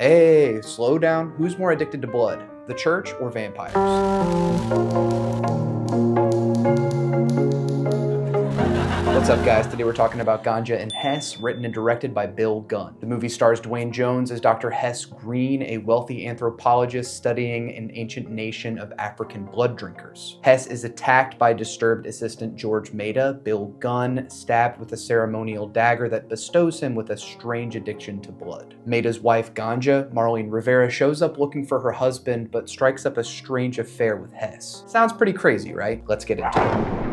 Hey, slow down. Who's more addicted to blood, the church or vampires? What's up, guys? Today we're talking about Ganja and Hess, written and directed by Bill Gunn. The movie stars Duane Jones as Dr. Hess Green, a wealthy anthropologist studying an ancient nation of African blood drinkers. Hess is attacked by disturbed assistant George Meda, Bill Gunn, stabbed with a ceremonial dagger that bestows him with a strange addiction to blood. Meda's wife Ganja, Marlene Rivera, shows up looking for her husband, but strikes up a strange affair with Hess. Sounds pretty crazy, right? Let's get into it.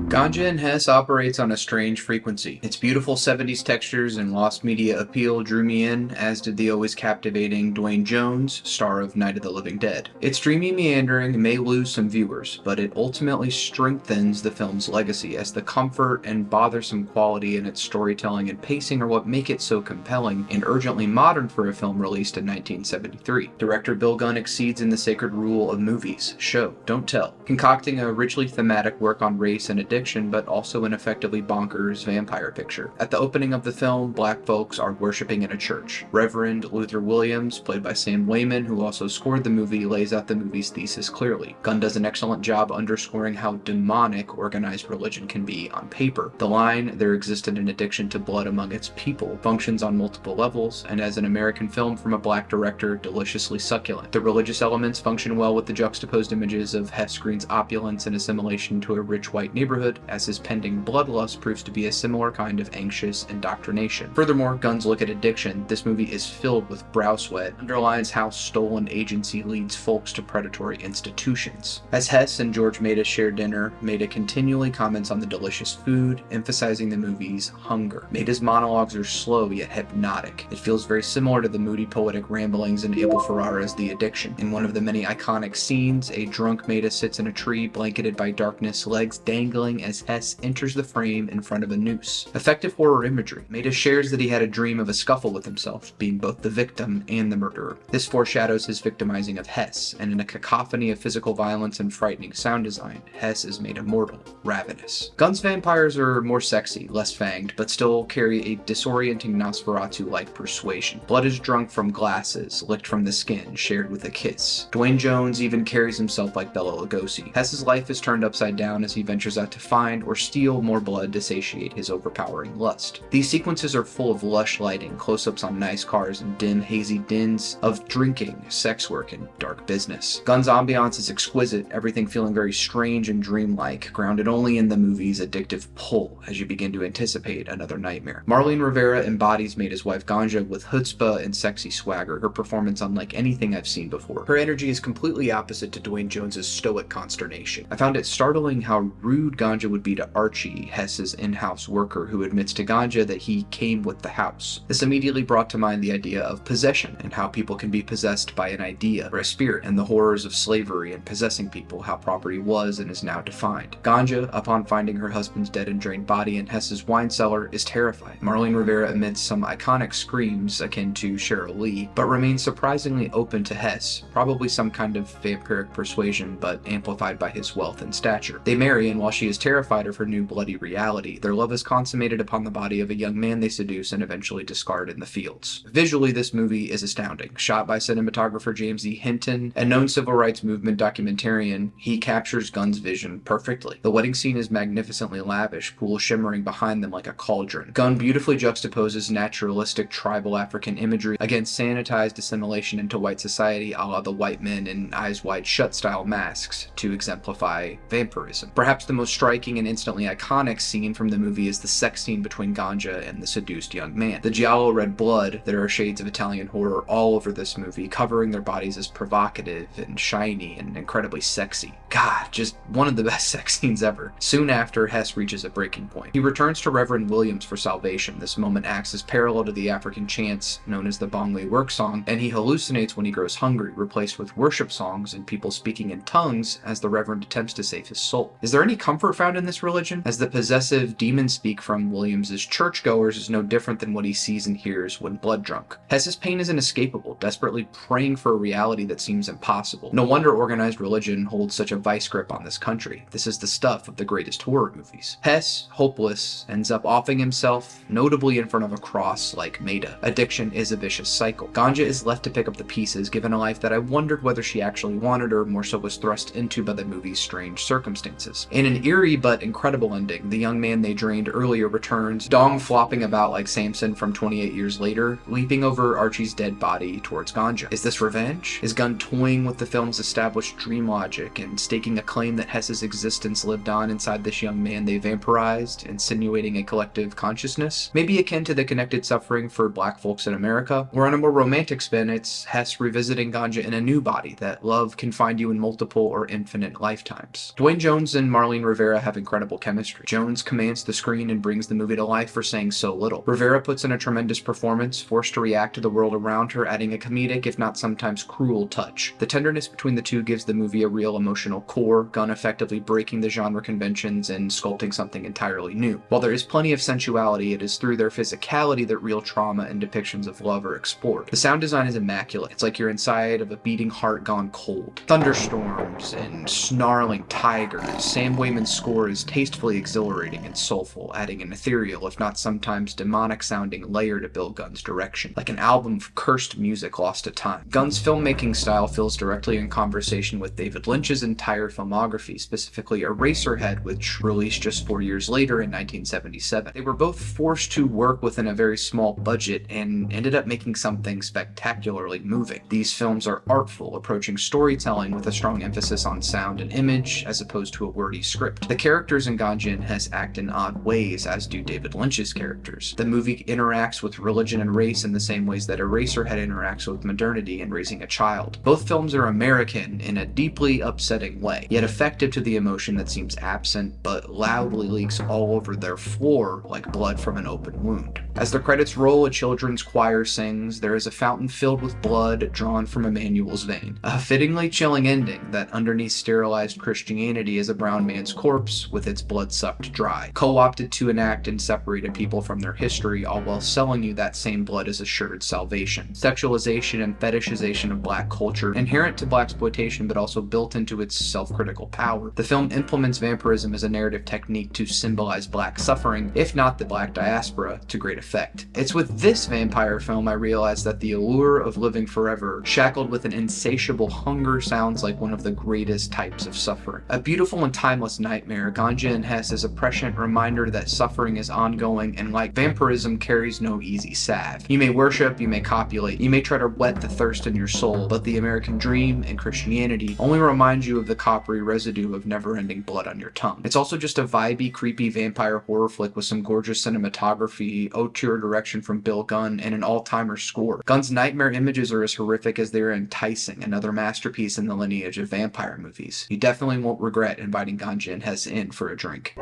Ganja and Hess operates on a strange frequency. Its beautiful 70s textures and lost media appeal drew me in, as did the always captivating Duane Jones, star of Night of the Living Dead. Its dreamy meandering may lose some viewers, but it ultimately strengthens the film's legacy, as the comfort and bothersome quality in its storytelling and pacing are what make it so compelling and urgently modern for a film released in 1973. Director Bill Gunn exceeds in the sacred rule of movies: show, don't tell, concocting a richly thematic work on race and addiction, but also an effectively bonkers vampire picture. At the opening of the film, black folks are worshipping in a church. Reverend Luther Williams, played by Waymon, who also scored the movie, lays out the movie's thesis clearly. Gunn does an excellent job underscoring how demonic organized religion can be on paper. The line, "There existed an addiction to blood among its people," functions on multiple levels, and as an American film from a black director, deliciously succulent. The religious elements function well with the juxtaposed images of Hess Green's opulence and assimilation to a rich white neighborhood, as his pending bloodlust proves to be a similar kind of anxious indoctrination. Furthermore, Gunn's look at addiction, this movie is filled with brow sweat, underlines how stolen agency leads folks to predatory institutions. As Hess and George Meda share dinner, Meda continually comments on the delicious food, emphasizing the movie's hunger. Meda's monologues are slow yet hypnotic. It feels very similar to the moody poetic ramblings in Abel Ferrara's The Addiction. In one of the many iconic scenes, a drunk Meda sits in a tree blanketed by darkness, legs dangling as Hess enters the frame in front of a noose. Effective horror imagery. Meda shares that he had a dream of a scuffle with himself, being both the victim and the murderer. This foreshadows his victimizing of Hess, and in a cacophony of physical violence and frightening sound design, Hess is made immortal, ravenous. Gunn's vampires are more sexy, less fanged, but still carry a disorienting Nosferatu-like persuasion. Blood is drunk from glasses, licked from the skin, shared with a kiss. Duane Jones even carries himself like Bela Lugosi. Hess's life is turned upside down as he ventures out to find or steal more blood to satiate his overpowering lust. These sequences are full of lush lighting, close-ups on nice cars, and dim, hazy dins of drinking, sex work, and dark business. Gunn's ambiance is exquisite, everything feeling very strange and dreamlike, grounded only in the movie's addictive pull as you begin to anticipate another nightmare. Marlene Rivera embodies Meda's wife Ganja with chutzpah and sexy swagger, her performance unlike anything I've seen before. Her energy is completely opposite to Duane Jones's stoic consternation. I found it startling how rude Ganja would be to Archie, Hess's in-house worker, who admits to Ganja that he came with the house. This immediately brought to mind the idea of possession, and how people can be possessed by an idea or a spirit, and the horrors of slavery and possessing people, how property was and is now defined. Ganja, upon finding her husband's dead and drained body in Hess's wine cellar, is terrified. Marlene Rivera emits some iconic screams akin to Cheryl Lee, but remains surprisingly open to Hess, probably some kind of vampiric persuasion, but amplified by his wealth and stature. They marry, and while she is terrified of her new bloody reality, their love is consummated upon the body of a young man they seduce and eventually discard in the fields. Visually, this movie is astounding. Shot by cinematographer James E. Hinton, a known civil rights movement documentarian, he captures Gunn's vision perfectly. The wedding scene is magnificently lavish, pools shimmering behind them like a cauldron. Gunn beautifully juxtaposes naturalistic tribal African imagery against sanitized assimilation into white society a la the white men in Eyes Wide Shut style masks to exemplify vampirism. Perhaps the most striking and instantly iconic scene from the movie is the sex scene between Ganja and the seduced young man. The giallo red blood, there are shades of Italian horror all over this movie, covering their bodies as provocative and shiny and incredibly sexy. God, just one of the best sex scenes ever. Soon after, Hess reaches a breaking point. He returns to Reverend Williams for salvation. This moment acts as parallel to the African chants known as the Bongli work song, and he hallucinates when he grows hungry, replaced with worship songs and people speaking in tongues as the Reverend attempts to save his soul. Is there any comfort found in this religion, as the possessive demon speak from Williams's churchgoers is no different than what he sees and hears when blood drunk. Hess's pain is inescapable, desperately praying for a reality that seems impossible. No wonder organized religion holds such a vice grip on this country. This is the stuff of the greatest horror movies. Hess, hopeless, ends up offing himself, notably in front of a cross like Meda. Addiction is a vicious cycle. Ganja is left to pick up the pieces, given a life that I wondered whether she actually wanted or more so was thrust into by the movie's strange circumstances. In an eerie but incredible ending, the young man they drained earlier returns, dong flopping about like Samson from 28 years later, leaping over Archie's dead body towards Ganja. Is this revenge? Is Gunn toying with the film's established dream logic and staking a claim that Hess's existence lived on inside this young man they vampirized, insinuating a collective consciousness? Maybe akin to the connected suffering for black folks in America? Or on a more romantic spin, it's Hess revisiting Ganja in a new body, that love can find you in multiple or infinite lifetimes. Duane Jones and Marlene Rivera have incredible chemistry. Jones commands the screen and brings the movie to life for saying so little. Rivera puts in a tremendous performance, forced to react to the world around her, adding a comedic, if not sometimes cruel, touch. The tenderness between the two gives the movie a real emotional core, Gunn effectively breaking the genre conventions and sculpting something entirely new. While there is plenty of sensuality, it is through their physicality that real trauma and depictions of love are explored. The sound design is immaculate. It's like you're inside of a beating heart gone cold. Thunderstorms and snarling tigers. Sam Waymon's score is tastefully exhilarating and soulful, adding an ethereal, if not sometimes demonic-sounding layer to Bill Gunn's direction, like an album of cursed music lost to time. Gunn's filmmaking style feels directly in conversation with David Lynch's entire filmography, specifically Eraserhead, which released just 4 years later in 1977. They were both forced to work within a very small budget and ended up making something spectacularly moving. These films are artful, approaching storytelling with a strong emphasis on sound and image as opposed to a wordy script. The characters in Ganja and Hess act in odd ways, as do David Lynch's characters. The movie interacts with religion and race in the same ways that Eraserhead interacts with modernity and raising a child. Both films are American in a deeply upsetting way, yet effective to the emotion that seems absent but loudly leaks all over their floor like blood from an open wound. As the credits roll, a children's choir sings, "There is a fountain filled with blood drawn from Emmanuel's vein." A fittingly chilling ending that underneath sterilized Christianity is a brown man's corpse with its blood sucked dry, co-opted to enact and separate a people from their history, all while selling you that same blood as assured salvation. Sexualization and fetishization of black culture, inherent to blaxploitation but also built into its self-critical power. The film implements vampirism as a narrative technique to symbolize black suffering, if not the black diaspora, to great effect. It's with this vampire film I realized that the allure of living forever, shackled with an insatiable hunger, sounds like one of the greatest types of suffering. A beautiful and timeless nightmare, Ganja and Hess is a prescient reminder that suffering is ongoing and, like vampirism, carries no easy salve. You may worship, you may copulate, you may try to whet the thirst in your soul, but the American dream and Christianity only remind you of the coppery residue of never-ending blood on your tongue. It's also just a vibey, creepy vampire horror flick with some gorgeous cinematography, auteur direction from Bill Gunn, and an all-timer score. Gunn's nightmare images are as horrific as they are enticing, another masterpiece in the lineage of vampire movies. You definitely won't regret inviting Ganja and Hess in for a drink.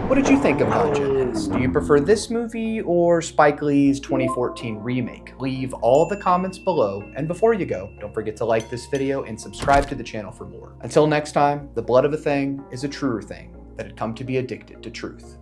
What did you think of Ganja and Hess? Do you prefer this movie or Spike Lee's 2014 remake? Leave all the comments below, and before you go, don't forget to like this video and subscribe to the channel for more. Until next time, the blood of a thing is a truer thing that had come to be addicted to truth.